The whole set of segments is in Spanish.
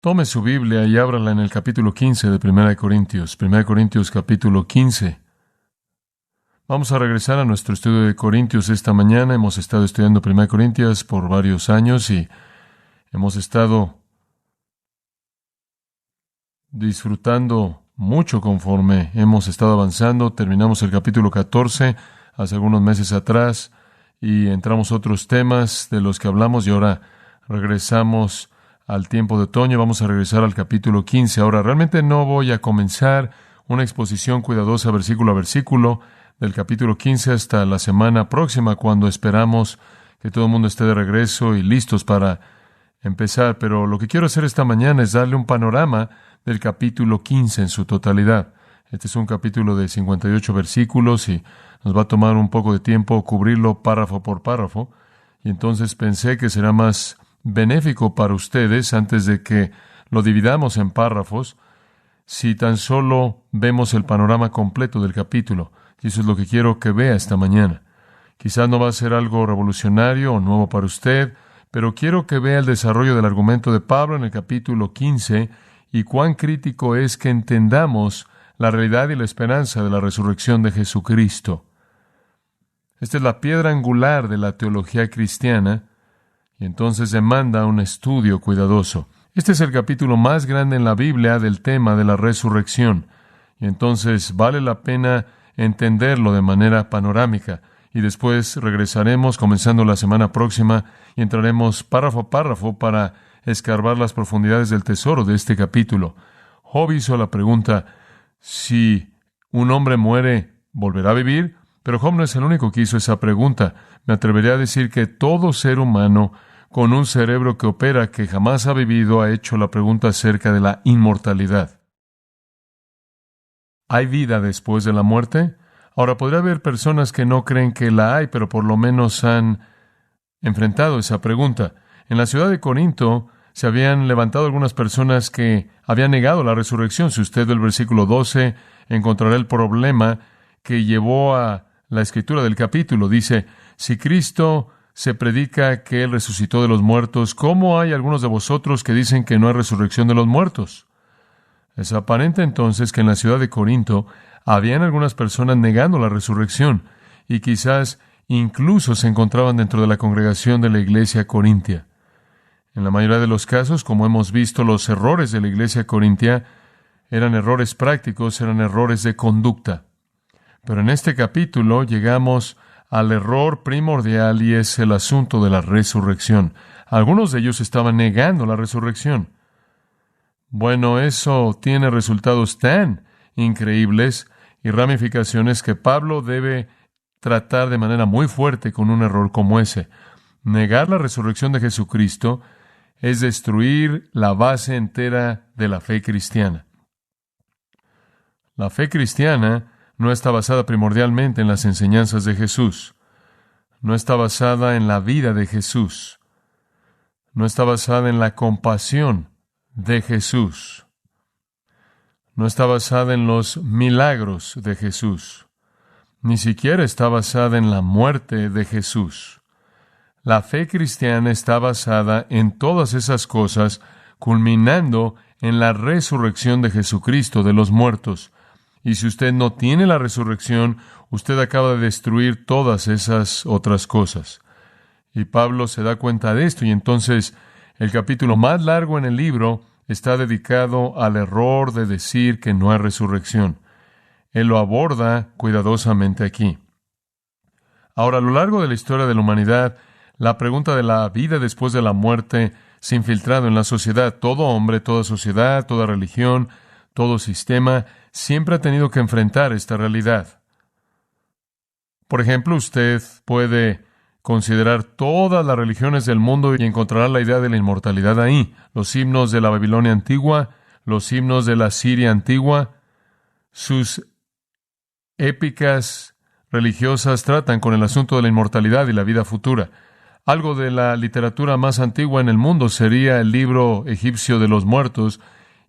Tome su Biblia y ábrala en el capítulo 15 de 1 Corintios. 1 Corintios capítulo 15. Vamos a regresar a nuestro estudio de Corintios esta mañana. Hemos estado estudiando 1 Corintios por varios años y hemos estado disfrutando mucho conforme hemos estado avanzando. Terminamos el capítulo 14 hace algunos meses atrás y entramos a otros temas de los que hablamos y ahora regresamos al tiempo de otoño. Vamos a regresar al capítulo 15. Ahora, realmente no voy a comenzar una exposición cuidadosa versículo a versículo del capítulo 15 hasta la semana próxima, cuando esperamos que todo el mundo esté de regreso y listos para empezar. Pero lo que quiero hacer esta mañana es darle un panorama del capítulo 15 en su totalidad. Este es un capítulo de 58 versículos y nos va a tomar un poco de tiempo cubrirlo párrafo por párrafo. Y entonces pensé que será más benéfico para ustedes, antes de que lo dividamos en párrafos, si tan solo vemos el panorama completo del capítulo. Y eso es lo que quiero que vea esta mañana. Quizás no va a ser algo revolucionario o nuevo para usted, pero quiero que vea el desarrollo del argumento de Pablo en el capítulo 15 y cuán crítico es que entendamos la realidad y la esperanza de la resurrección de Jesucristo. Esta es la piedra angular de la teología cristiana, y entonces demanda un estudio cuidadoso. Este es el capítulo más grande en la Biblia del tema de la resurrección, y entonces vale la pena entenderlo de manera panorámica. Y después regresaremos, comenzando la semana próxima, y entraremos párrafo a párrafo para escarbar las profundidades del tesoro de este capítulo. Job hizo la pregunta: si un hombre muere, ¿volverá a vivir? Pero Job no es el único que hizo esa pregunta. Me atrevería a decir que todo ser humano con un cerebro que opera, que jamás ha vivido, ha hecho la pregunta acerca de la inmortalidad. ¿Hay vida después de la muerte? Ahora, podría haber personas que no creen que la hay, pero por lo menos han enfrentado esa pregunta. En la ciudad de Corinto se habían levantado algunas personas que habían negado la resurrección. Si usted ve el versículo 12, encontrará el problema que llevó a la escritura del capítulo. Dice: si Cristo se predica que Él resucitó de los muertos, ¿cómo hay algunos de vosotros que dicen que no hay resurrección de los muertos? Es aparente entonces que en la ciudad de Corinto habían algunas personas negando la resurrección, y quizás incluso se encontraban dentro de la congregación de la iglesia corintia. En la mayoría de los casos, como hemos visto, los errores de la iglesia corintia eran errores prácticos, eran errores de conducta. Pero en este capítulo llegamos al error primordial, y es el asunto de la resurrección. Algunos de ellos estaban negando la resurrección. Bueno, eso tiene resultados tan increíbles y ramificaciones que Pablo debe tratar de manera muy fuerte con un error como ese. Negar la resurrección de Jesucristo es destruir la base entera de la fe cristiana. La fe cristiana no está basada primordialmente en las enseñanzas de Jesús. No está basada en la vida de Jesús. No está basada en la compasión de Jesús. No está basada en los milagros de Jesús. Ni siquiera está basada en la muerte de Jesús. La fe cristiana está basada en todas esas cosas, culminando en la resurrección de Jesucristo de los muertos. Y si usted no tiene la resurrección, usted acaba de destruir todas esas otras cosas. Y Pablo se da cuenta de esto, y entonces el capítulo más largo en el libro está dedicado al error de decir que no hay resurrección. Él lo aborda cuidadosamente aquí. Ahora, a lo largo de la historia de la humanidad, la pregunta de la vida después de la muerte se ha infiltrado en la sociedad. Todo hombre, toda sociedad, toda religión, todo sistema siempre ha tenido que enfrentar esta realidad. Por ejemplo, usted puede considerar todas las religiones del mundo y encontrará la idea de la inmortalidad ahí. Los himnos de la Babilonia antigua, los himnos de la Siria antigua, sus épicas religiosas tratan con el asunto de la inmortalidad y la vida futura. Algo de la literatura más antigua en el mundo sería el libro egipcio de los muertos,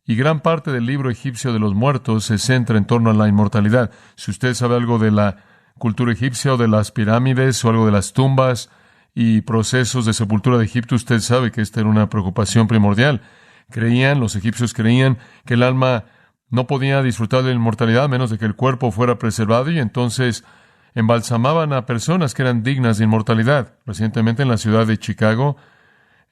y gran parte del libro egipcio de los muertos se centra en torno a la inmortalidad. Si usted sabe algo de la cultura egipcia o de las pirámides o algo de las tumbas y procesos de sepultura de Egipto, usted sabe que esta era una preocupación primordial. Los egipcios creían que el alma no podía disfrutar de la inmortalidad a menos de que el cuerpo fuera preservado, y entonces embalsamaban a personas que eran dignas de inmortalidad. Recientemente en la ciudad de Chicago,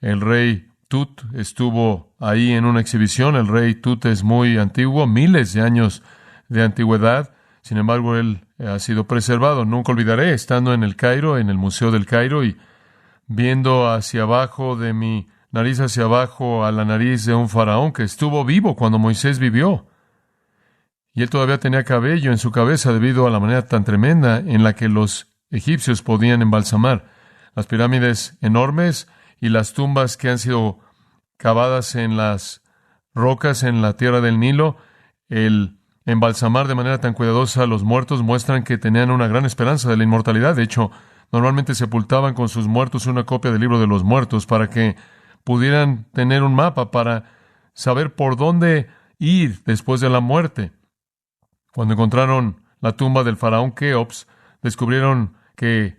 el rey Tut estuvo ahí en una exhibición. El rey Tut es muy antiguo, miles de años de antigüedad. Sin embargo, él ha sido preservado. Nunca olvidaré, estando en el Cairo, en el Museo del Cairo, y viendo hacia abajo, de mi nariz hacia abajo, a la nariz de un faraón que estuvo vivo cuando Moisés vivió. Y él todavía tenía cabello en su cabeza debido a la manera tan tremenda en la que los egipcios podían embalsamar. Las pirámides enormes y las tumbas que han sido cavadas en las rocas en la tierra del Nilo, el embalsamar de manera tan cuidadosa a los muertos muestran que tenían una gran esperanza de la inmortalidad. De hecho, normalmente sepultaban con sus muertos una copia del libro de los muertos para que pudieran tener un mapa para saber por dónde ir después de la muerte. Cuando encontraron la tumba del faraón Keops, descubrieron que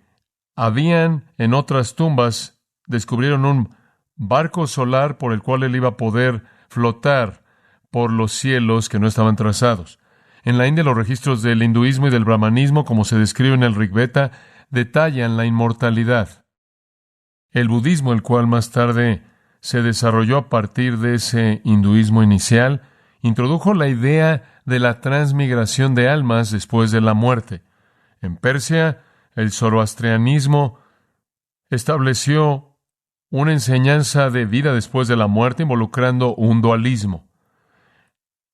habían en otras tumbas, descubrieron un barco solar por el cual él iba a poder flotar por los cielos que no estaban trazados. En la India, los registros del hinduismo y del brahmanismo, como se describe en el Rig Veda, detallan la inmortalidad. El budismo, el cual más tarde se desarrolló a partir de ese hinduismo inicial, introdujo la idea de la transmigración de almas después de la muerte. En Persia, el zoroastrianismo estableció una enseñanza de vida después de la muerte involucrando un dualismo.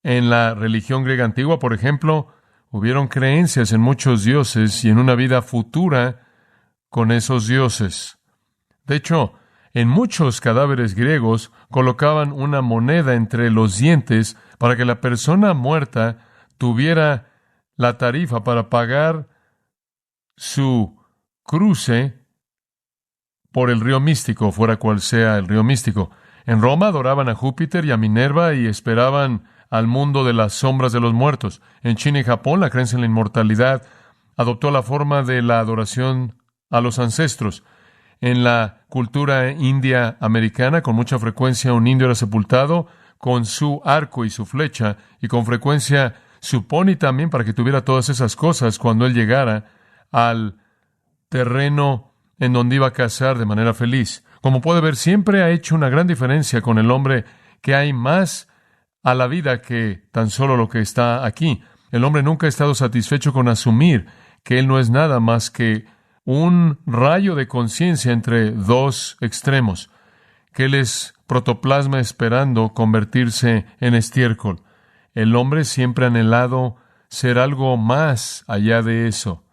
En la religión griega antigua, por ejemplo, hubieron creencias en muchos dioses y en una vida futura con esos dioses. De hecho, en muchos cadáveres griegos colocaban una moneda entre los dientes para que la persona muerta tuviera la tarifa para pagar su cruce por el río místico, fuera cual sea el río místico. En Roma adoraban a Júpiter y a Minerva y esperaban al mundo de las sombras de los muertos. En China y Japón, la creencia en la inmortalidad adoptó la forma de la adoración a los ancestros. En la cultura india americana, con mucha frecuencia un indio era sepultado con su arco y su flecha, y con frecuencia su pony también, para que tuviera todas esas cosas cuando él llegara al terreno en donde iba a cazar de manera feliz. Como puede ver, siempre ha hecho una gran diferencia con el hombre, que hay más a la vida que tan solo lo que está aquí. El hombre nunca ha estado satisfecho con asumir que él no es nada más que un rayo de conciencia entre dos extremos, que él es protoplasma esperando convertirse en estiércol. El hombre siempre ha anhelado ser algo más allá de eso.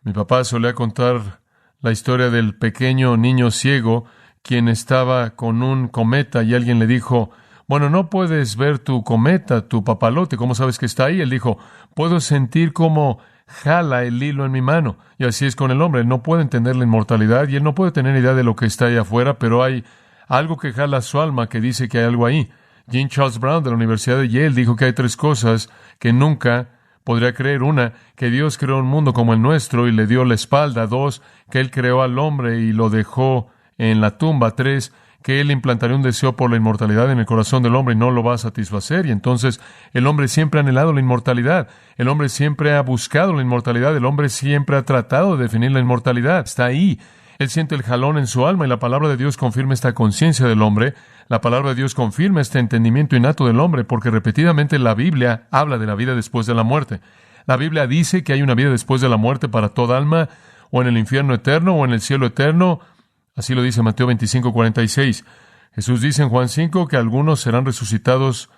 Mi papá solía contar la historia del pequeño niño ciego quien estaba con un cometa y alguien le dijo: bueno, no puedes ver tu cometa, tu papalote, ¿cómo sabes que está ahí? Él dijo: puedo sentir cómo jala el hilo en mi mano. Y así es con el hombre. Él no puede entender la inmortalidad y él no puede tener idea de lo que está ahí afuera, pero hay algo que jala su alma que dice que hay algo ahí. Jean Charles Brown de la Universidad de Yale dijo que hay 3 cosas que nunca podría creer. 1, que Dios creó un mundo como el nuestro y le dio la espalda. 2, que Él creó al hombre y lo dejó en la tumba. 3, que Él implantaría un deseo por la inmortalidad en el corazón del hombre y no lo va a satisfacer. Y entonces el hombre siempre ha anhelado la inmortalidad. El hombre siempre ha buscado la inmortalidad. El hombre siempre ha tratado de definir la inmortalidad. Está ahí. Él siente el jalón en su alma y la palabra de Dios confirma esta conciencia del hombre. La palabra de Dios confirma este entendimiento innato del hombre, porque repetidamente la Biblia habla de la vida después de la muerte. La Biblia dice que hay una vida después de la muerte para toda alma, o en el infierno eterno, o en el cielo eterno. Así lo dice Mateo 25:46. Jesús dice en Juan 5 que algunos serán resucitados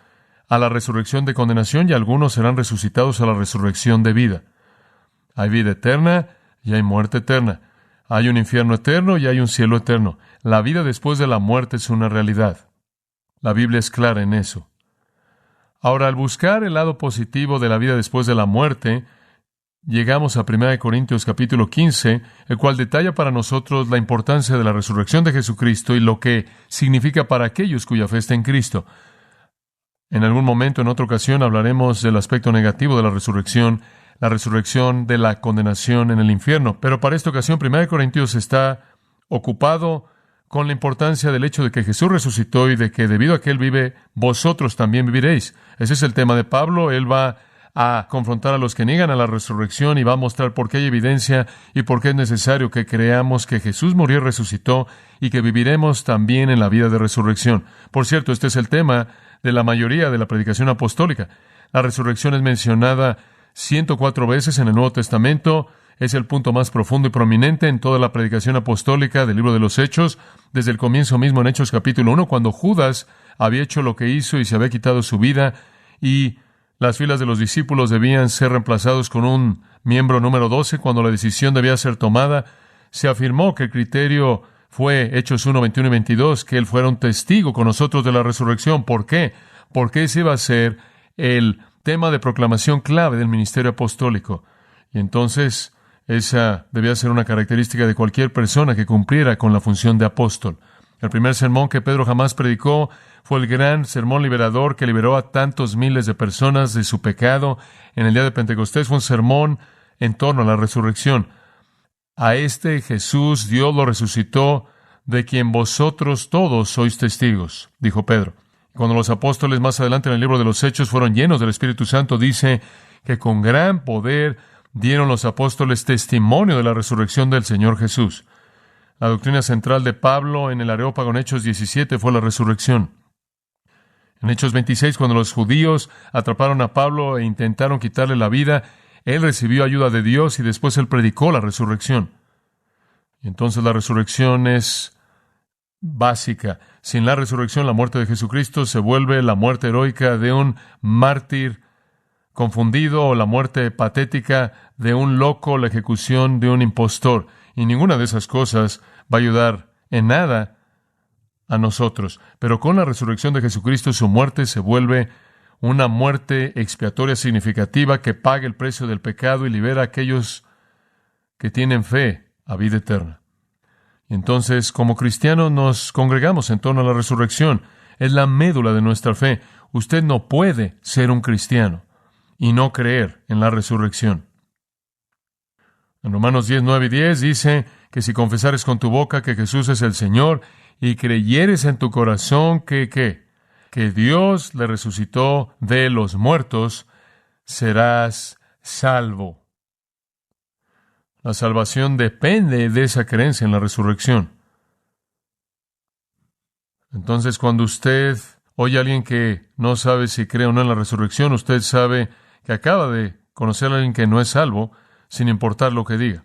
a la resurrección de condenación y algunos serán resucitados a la resurrección de vida. Hay vida eterna y hay muerte eterna. Hay un infierno eterno y hay un cielo eterno. La vida después de la muerte es una realidad. La Biblia es clara en eso. Ahora, al buscar el lado positivo de la vida después de la muerte, llegamos a 1 Corintios capítulo 15, el cual detalla para nosotros la importancia de la resurrección de Jesucristo y lo que significa para aquellos cuya fe está en Cristo. En algún momento, en otra ocasión, hablaremos del aspecto negativo de la resurrección de la condenación en el infierno. Pero para esta ocasión, 1 Corintios está ocupado con la importancia del hecho de que Jesús resucitó y de que debido a que Él vive, vosotros también viviréis. Ese es el tema de Pablo. Él va a confrontar a los que niegan a la resurrección y va a mostrar por qué hay evidencia y por qué es necesario que creamos que Jesús murió y resucitó y que viviremos también en la vida de resurrección. Por cierto, este es el tema de la mayoría de la predicación apostólica. La resurrección es mencionada 104 veces en el Nuevo Testamento. Es el punto más profundo y prominente en toda la predicación apostólica del libro de los Hechos, desde el comienzo mismo en Hechos capítulo 1, cuando Judas había hecho lo que hizo y se había quitado su vida, y las filas de los discípulos debían ser reemplazados con un miembro número 12, cuando la decisión debía ser tomada. Se afirmó que el criterio fue Hechos 1, 21 y 22, que Él fuera un testigo con nosotros de la resurrección. ¿Por qué? Porque ese iba a ser el tema de proclamación clave del ministerio apostólico. Y entonces, esa debía ser una característica de cualquier persona que cumpliera con la función de apóstol. El primer sermón que Pedro jamás predicó fue el gran sermón liberador que liberó a tantos miles de personas de su pecado en el día de Pentecostés. Fue un sermón en torno a la resurrección. A este Jesús Dios lo resucitó, de quien vosotros todos sois testigos, dijo Pedro. Cuando los apóstoles más adelante en el libro de los Hechos fueron llenos del Espíritu Santo, dice que con gran poder dieron los apóstoles testimonio de la resurrección del Señor Jesús. La doctrina central de Pablo en el Areópago en Hechos 17 fue la resurrección. En Hechos 26, cuando los judíos atraparon a Pablo e intentaron quitarle la vida, él recibió ayuda de Dios y después él predicó la resurrección. Y entonces la resurrección es básica. Sin la resurrección, la muerte de Jesucristo se vuelve la muerte heroica de un mártir confundido o la muerte patética de un loco, la ejecución de un impostor. Y ninguna de esas cosas va a ayudar en nada a nosotros. Pero con la resurrección de Jesucristo, su muerte se vuelve una muerte expiatoria significativa que paga el precio del pecado y libera a aquellos que tienen fe a vida eterna. Y entonces, como cristianos, nos congregamos en torno a la resurrección. Es la médula de nuestra fe. Usted no puede ser un cristiano y no creer en la resurrección. En Romanos 10, 9 y 10 dice que si confesares con tu boca que Jesús es el Señor y creyeres en tu corazón que Dios le resucitó de los muertos, serás salvo. La salvación depende de esa creencia en la resurrección. Entonces, cuando usted oye a alguien que no sabe si cree o no en la resurrección, usted sabe que acaba de conocer a alguien que no es salvo, sin importar lo que diga.